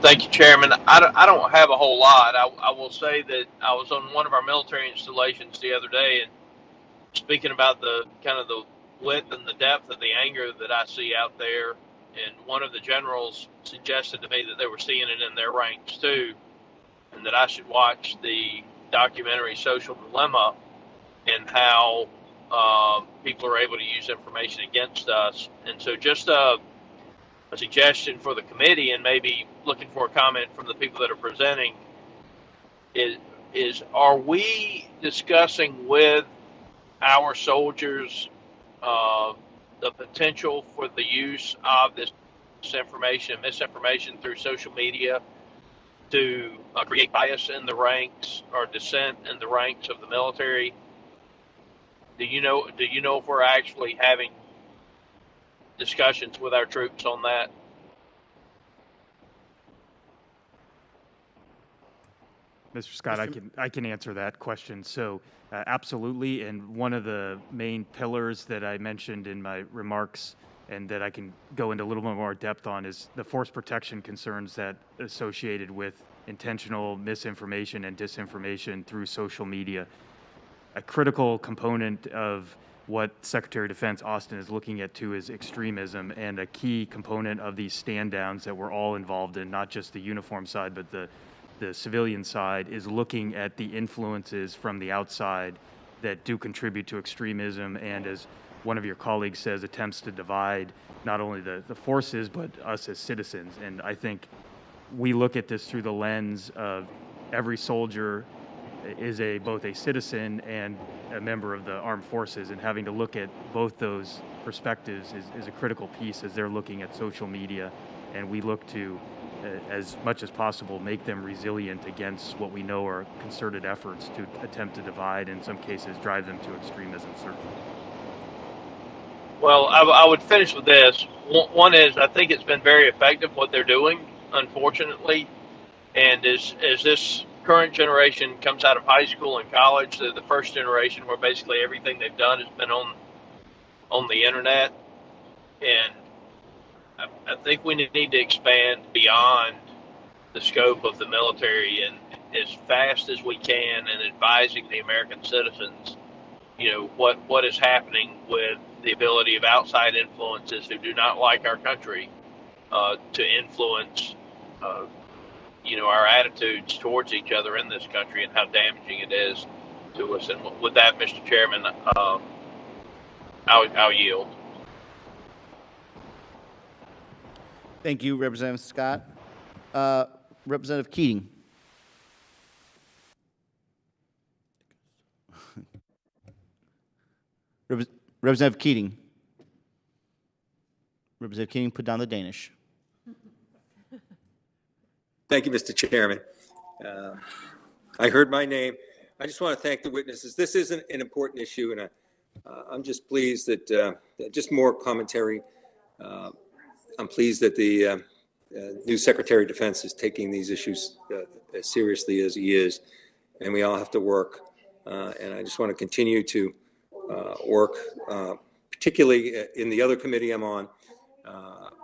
Thank you, Chairman. I don't have a whole lot. I will say that I was on one of our military installations the other day, and speaking about the kind of the width and the depth of the anger that I see out there, and one of the generals suggested to me that they were seeing it in their ranks too, and that I should watch the documentary Social Dilemma and how people are able to use information against us. And so just a suggestion for the committee, and maybe looking for a comment from the people that are presenting. Is are we discussing with our soldiers the potential for the use of this information, misinformation through social media to create bias in the ranks or dissent in the ranks of the military? Do you know if we're actually having discussions with our troops on that? Mr. Scott, I can answer that question. So absolutely, and one of the main pillars that I mentioned in my remarks and that I can go into a little bit more depth on is the force protection concerns that associated with intentional misinformation and disinformation through social media. A critical component of what Secretary of Defense Austin is looking at too is extremism, and a key component of these stand downs that we're all involved in, not just the uniform side, but the civilian side, is looking at the influences from the outside that do contribute to extremism, and as one of your colleagues says, attempts to divide not only the forces, but us as citizens. And I think we look at this through the lens of every soldier is both a citizen and a member of the armed forces, and having to look at both those perspectives is a critical piece as they're looking at social media, and we look to, as much as possible, make them resilient against what we know are concerted efforts to attempt to divide, in some cases drive them to extremism, certainly. Well, I would finish with this. One is, I think it's been very effective what they're doing, unfortunately. And as this current generation comes out of high school and college, they're the first generation where basically everything they've done has been on the internet. And I think we need to expand beyond the scope of the military and as fast as we can in advising the American citizens, what is happening with the ability of outside influences who do not like our country to influence, our attitudes towards each other in this country, and how damaging it is to us. And with that, Mr. Chairman, I'll yield. Thank you, Representative Scott. Representative Keating. Representative Keating. Representative Keating, put down the Danish. Thank you, Mr. Chairman. I heard my name. I just want to thank the witnesses. This is an important issue, and I'm just pleased that, just more commentary. I'm pleased that the new Secretary of Defense is taking these issues as seriously as he is, and we all have to work. And I just want to continue to work, particularly in the other committee I'm on,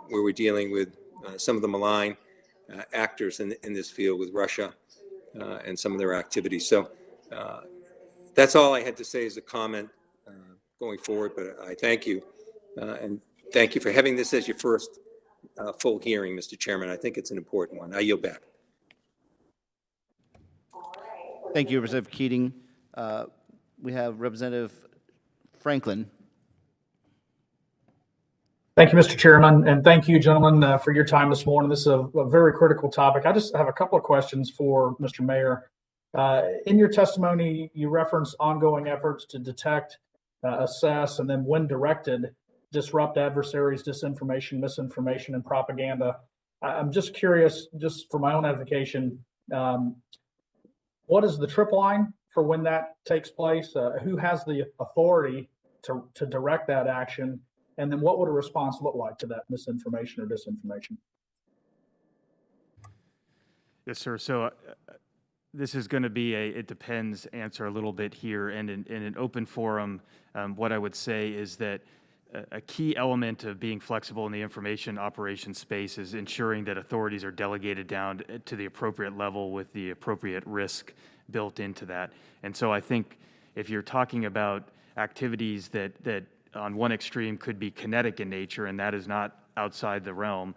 where we're dealing with some of the malign actors in this field with Russia and some of their activities. So that's all I had to say as a comment going forward, but I thank you. And thank you for having this as your first full hearing, Mr. Chairman. I think it's an important one. I yield back. Thank you, Representative Keating. We have Representative Franklin. Thank you, Mr. Chairman, and thank you, gentlemen, for your time this morning. This is a very critical topic. I just have a couple of questions for Mr. Mayor. In your testimony, you referenced ongoing efforts to detect, assess, and then, when directed, disrupt adversaries' disinformation, misinformation, and propaganda. I'm just curious, just for my own edification, what is the trip line for when that takes place? Who has the authority to direct that action? And then what would a response look like to that misinformation or disinformation? Yes, sir. So this is going to be it depends answer a little bit here. And in an open forum, what I would say is that a key element of being flexible in the information operations space is ensuring that authorities are delegated down to the appropriate level with the appropriate risk built into that. And so I think if you're talking about activities that on one extreme could be kinetic in nature, and that is not outside the realm,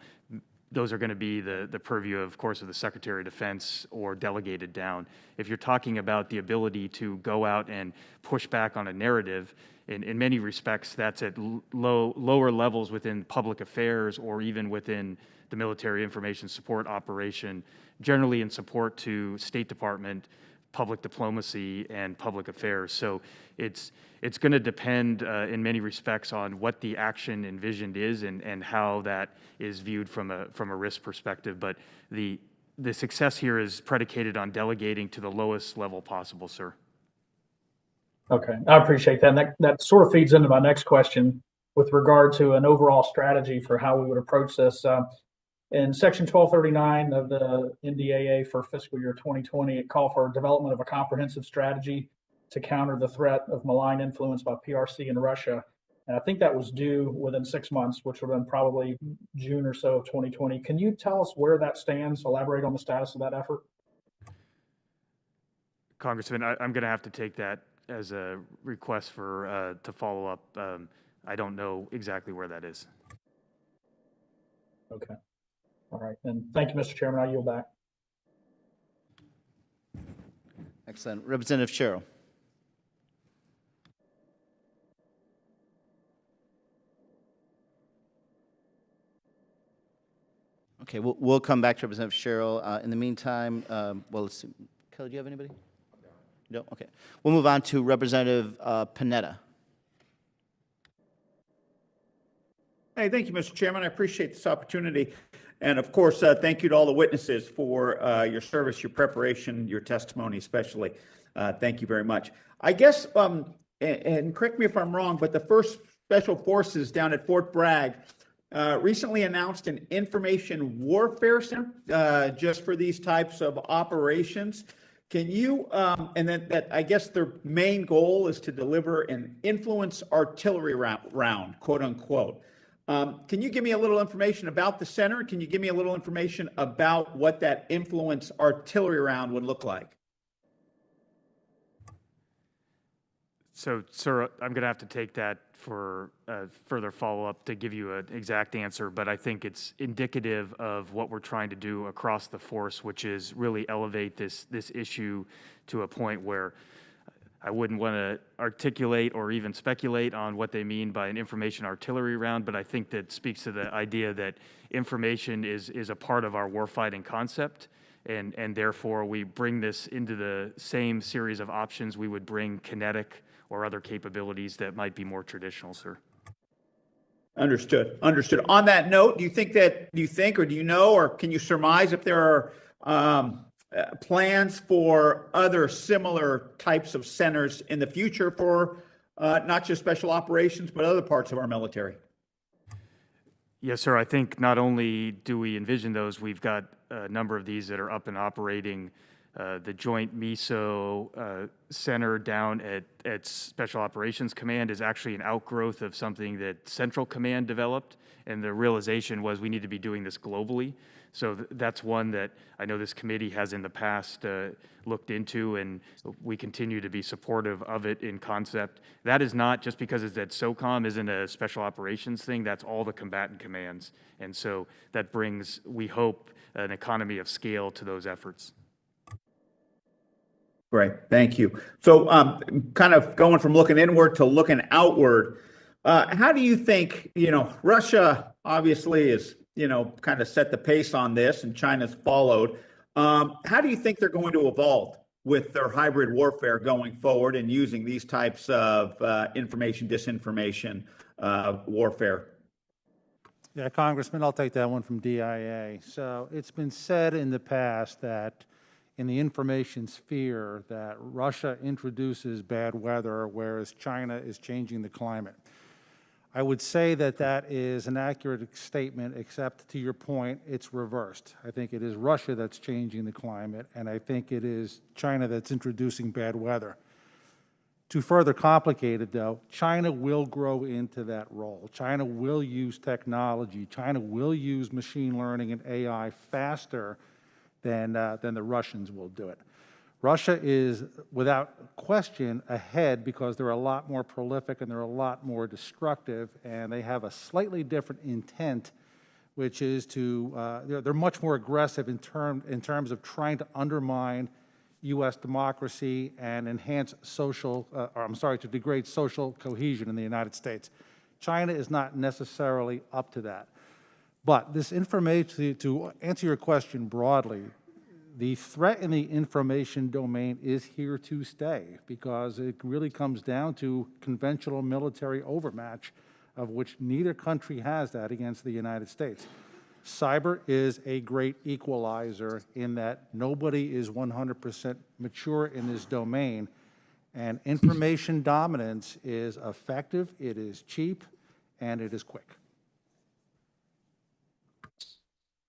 those are going to be the purview, of course, of the Secretary of Defense or delegated down. If you're talking about the ability to go out and push back on a narrative, in many respects, that's at lower levels within public affairs or even within the military information support operation, generally in support to State Department, public diplomacy, and public affairs. So it's going to depend in many respects on what the action envisioned is and how that is viewed from a risk perspective. But the success here is predicated on delegating to the lowest level possible, sir. Okay, I appreciate that. And that sort of feeds into my next question with regard to an overall strategy for how we would approach this. In Section 1239 of the NDAA for fiscal year 2020, it called for development of a comprehensive strategy to counter the threat of malign influence by PRC in Russia. And I think that was due within 6 months, which would have been probably June or so of 2020. Can you tell us where that stands, elaborate on the status of that effort? Congressman, I'm going to have to take that as a request for to follow up. I don't know exactly where that is. Okay. All right. And thank you, Mr. Chairman. I yield back. Excellent. Representative Sherrill. Okay, we'll come back to Representative Sherrill. In the meantime, well, let's see. Kelly, do you have anybody? No? Okay. We'll move on to Representative Panetta. Hey, thank you, Mr. Chairman. I appreciate this opportunity. And of course, thank you to all the witnesses for your service, your preparation, your testimony especially. Thank you very much. I guess, and correct me if I'm wrong, but the first Special Forces down at Fort Bragg recently announced an information warfare center just for these types of operations. Can you, and that I guess their main goal is to deliver an influence artillery round, quote unquote. Can you give me a little information about the center? Can you give me a little information about what that influence artillery round would look like? So, sir, I'm going to have to take that for further follow-up to give you an exact answer, but I think it's indicative of what we're trying to do across the force, which is really elevate this issue to a point where I wouldn't want to articulate or even speculate on what they mean by an information artillery round, but I think that speaks to the idea that information is a part of our warfighting concept, and therefore we bring this into the same series of options we would bring kinetic or other capabilities that might be more traditional, sir. Understood. Understood. On that note, do you know, or can you surmise if there are plans for other similar types of centers in the future for not just special operations, but other parts of our military? Yes, sir. I think not only do we envision those, we've got a number of these that are up and operating. The Joint MISO Center down at Special Operations Command is actually an outgrowth of something that Central Command developed, and the realization was we need to be doing this globally. So that's one that I know this committee has in the past looked into, and we continue to be supportive of it in concept. That is not just because it's at SOCOM, isn't a special operations thing, that's all the combatant commands. And so that brings, we hope, an economy of scale to those efforts. Great, thank you. So kind of going from looking inward to looking outward, how do you think, Russia obviously is, kind of set the pace on this and China's followed. How do you think they're going to evolve with their hybrid warfare going forward and using these types of information, disinformation warfare? Yeah, Congressman, I'll take that one from DIA. So it's been said in the past that in the information sphere that Russia introduces bad weather, whereas China is changing the climate. I would say that that is an accurate statement, except to your point, it's reversed. I think it is Russia that's changing the climate, and I think it is China that's introducing bad weather. To further complicate it, though, China will grow into that role. China will use technology. China will use machine learning and AI faster than the Russians will do it. Russia is, without question, ahead because they're a lot more prolific and they're a lot more destructive, and they have a slightly different intent which is to, they're much more aggressive in terms of trying to undermine U.S. democracy and enhance to degrade social cohesion in the United States. China is not necessarily up to that. But this information, to answer your question broadly, the threat in the information domain is here to stay because it really comes down to conventional military overmatch, of which neither country has that against the United States. Cyber is a great equalizer in that nobody is 100% mature in this domain, and information dominance is effective, it is cheap, and it is quick.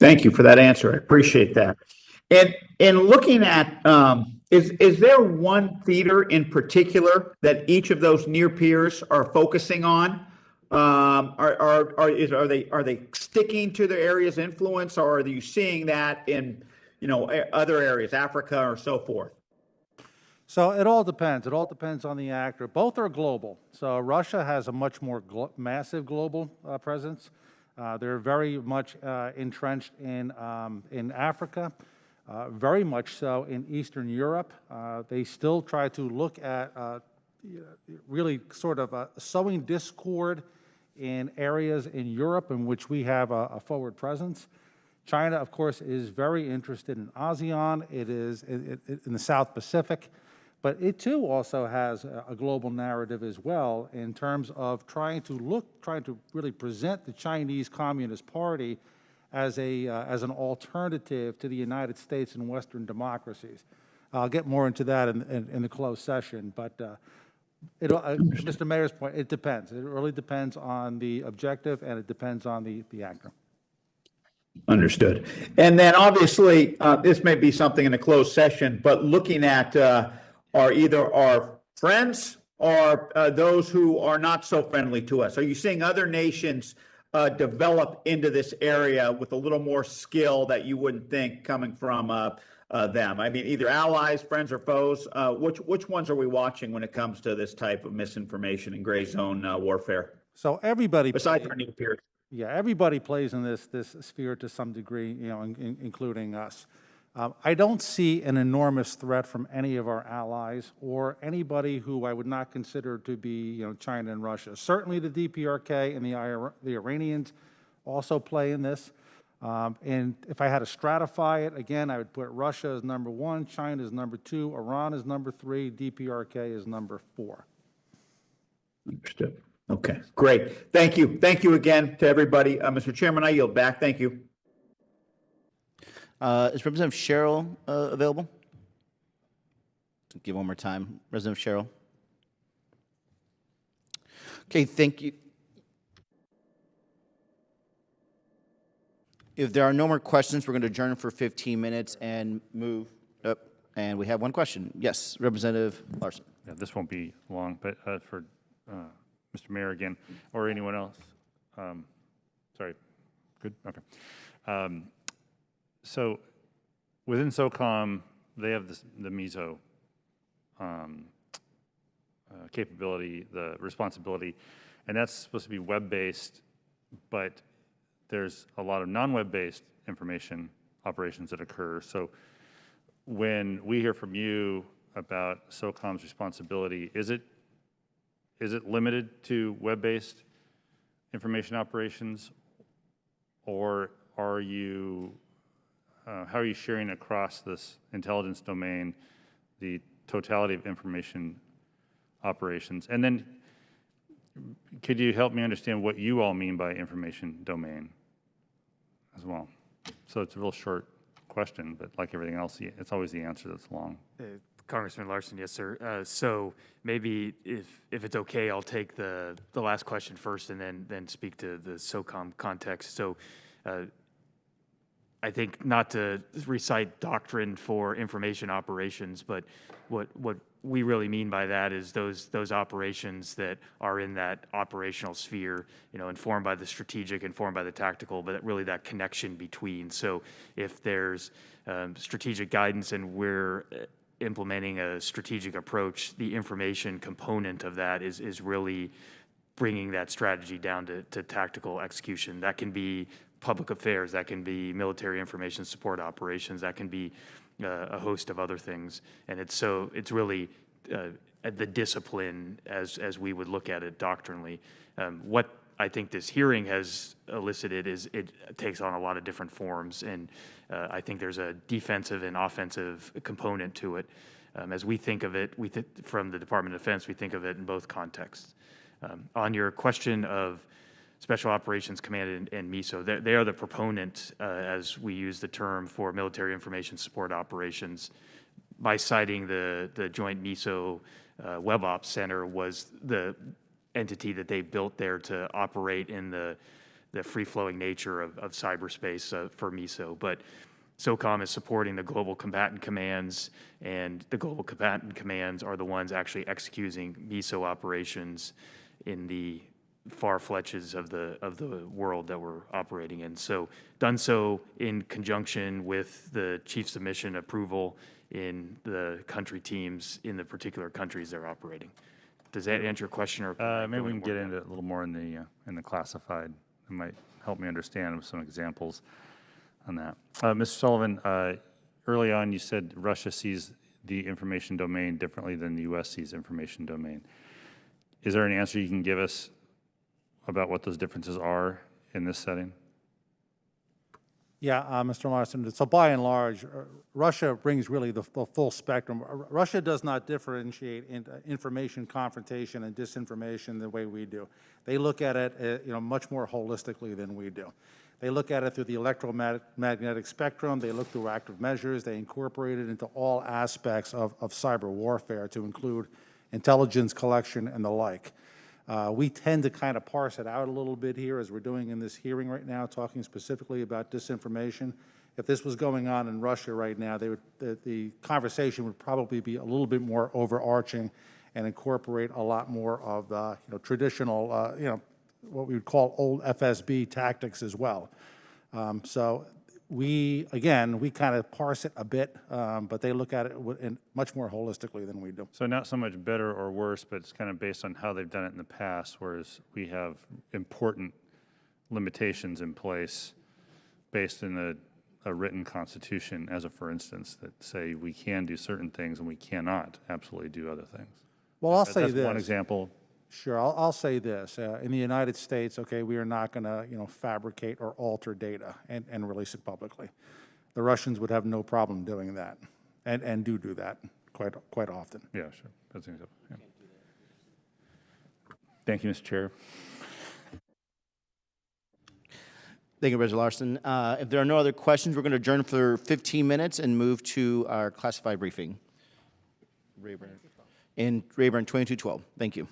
Thank you for that answer. I appreciate that. And in looking at, is there one theater in particular that each of those near peers are focusing on? Are they sticking to their areas of influence, or are you seeing that in other areas, Africa or so forth? So it all depends. It all depends on the actor. Both are global. So Russia has a much more massive global presence. They're very much entrenched in Africa, very much so in Eastern Europe. They still try to look at really sort of sowing discord in areas in Europe in which we have a forward presence. China, of course, is very interested in ASEAN. It is in the South Pacific. But it too also has a global narrative as well in terms of trying to really present the Chinese Communist Party as an alternative to the United States and Western democracies. I'll get more into that in the closed session, but to Mr. Mayor's point, it depends. It really depends on the objective, and it depends on the actor. Understood. And then obviously, this may be something in a closed session, but looking at are either our friends or those who are not so friendly to us. Are you seeing other nations develop into this area with a little more skill that you wouldn't think coming from them? I mean, either allies, friends, or foes. Which ones are we watching when it comes to this type of misinformation and gray zone warfare? So everybody, besides our new peers. Yeah, everybody plays in this sphere to some degree, including us. I don't see an enormous threat from any of our allies or anybody who I would not consider to be, China and Russia. Certainly the DPRK and the Iranians also play in this. And if I had to stratify it, again, I would put Russia as number 1, China as number 2, Iran is number 3, DPRK is number 4. Understood. Okay, great. Thank you. Thank you again to everybody. Mr. Chairman, I yield back. Thank you. Is Representative Sherrill available? Give one more time. Representative Sherrill. Okay, thank you. If there are no more questions, we're going to adjourn for 15 minutes and move up. And we have one question. Yes, Representative Larson. Yeah, this won't be long, but for Mr. Mayor again, or anyone else. Sorry. Good? Okay. So within SOCOM, they have the MISO capability, the responsibility, and that's supposed to be web-based, but there's a lot of non-web-based information operations that occur. So when we hear from you about SOCOM's responsibility, is it limited to web-based information operations, or are you how are you sharing across this intelligence domain the totality of information operations? And then could you help me understand what you all mean by information domain as well? So it's a real short question, but like everything else, it's always the answer that's long. Congressman Larson, yes, sir. So maybe if it's okay, I'll take the last question first and then speak to the SOCOM context. So I think not to recite doctrine for information operations, but what we really mean by that is those operations that are in that operational sphere, informed by the strategic, informed by the tactical, but really that connection between. So if there's strategic guidance and we're implementing a strategic approach, the information component of that is really bringing that strategy down to tactical execution. That can be public affairs, that can be military information support operations, that can be a host of other things. And it's really the discipline as we would look at it doctrinally. What I think this hearing has elicited is it takes on a lot of different forms, and I think there's a defensive and offensive component to it. As we think of it, from the Department of Defense, we think of it in both contexts. On your question of Special Operations Command and MISO, they are the proponent, as we use the term, for military information support operations. By citing the Joint MISO Web Ops Center was the entity that they built there to operate in the free-flowing nature of cyberspace for MISO. But SOCOM is supporting the Global Combatant Commands, and the Global Combatant Commands are the ones actually executing MISO operations in the far fletches of the world that we're operating in. So done so in conjunction with the Chief's of Mission approval in the country teams in the particular countries they're operating. Does that answer your question? Or maybe we can get into it a little more in the classified. It might help me understand with some examples on that. Mr. Sullivan, early on you said Russia sees the information domain differently than the U.S. sees information domain. Is there an answer you can give us about what those differences are in this setting? Yeah, Mr. Larson, so by and large, Russia brings really the full spectrum. Russia does not differentiate information confrontation and disinformation the way we do. They look at it much more holistically than we do. They look at it through the electromagnetic spectrum. They look through active measures. They incorporate it into all aspects of cyber warfare, to include intelligence collection and the like. We tend to kind of parse it out a little bit here, as we're doing in this hearing right now, talking specifically about disinformation. If this was going on in Russia right now, the conversation would probably be a little bit more overarching and incorporate a lot more of traditional, what we would call old FSB tactics as well. So we kind of parse it a bit, but they look at it much more holistically than we do. So not so much better or worse, but it's kind of based on how they've done it in the past, whereas we have important limitations in place based in a written constitution, as a for instance, that say we can do certain things and we cannot absolutely do other things. Well, I'll say That's this. one example. Sure, I'll say this. In the United States, okay, we are not going to, fabricate or alter data and release it publicly. The Russians would have no problem doing that, and do that quite often. Yeah, sure. That's an example. Yeah. Thank you, Mr. Chair. Thank you, Mr. Larson. If there are no other questions, we're going to adjourn for 15 minutes and move to our classified briefing. In Rayburn 2212. Thank you.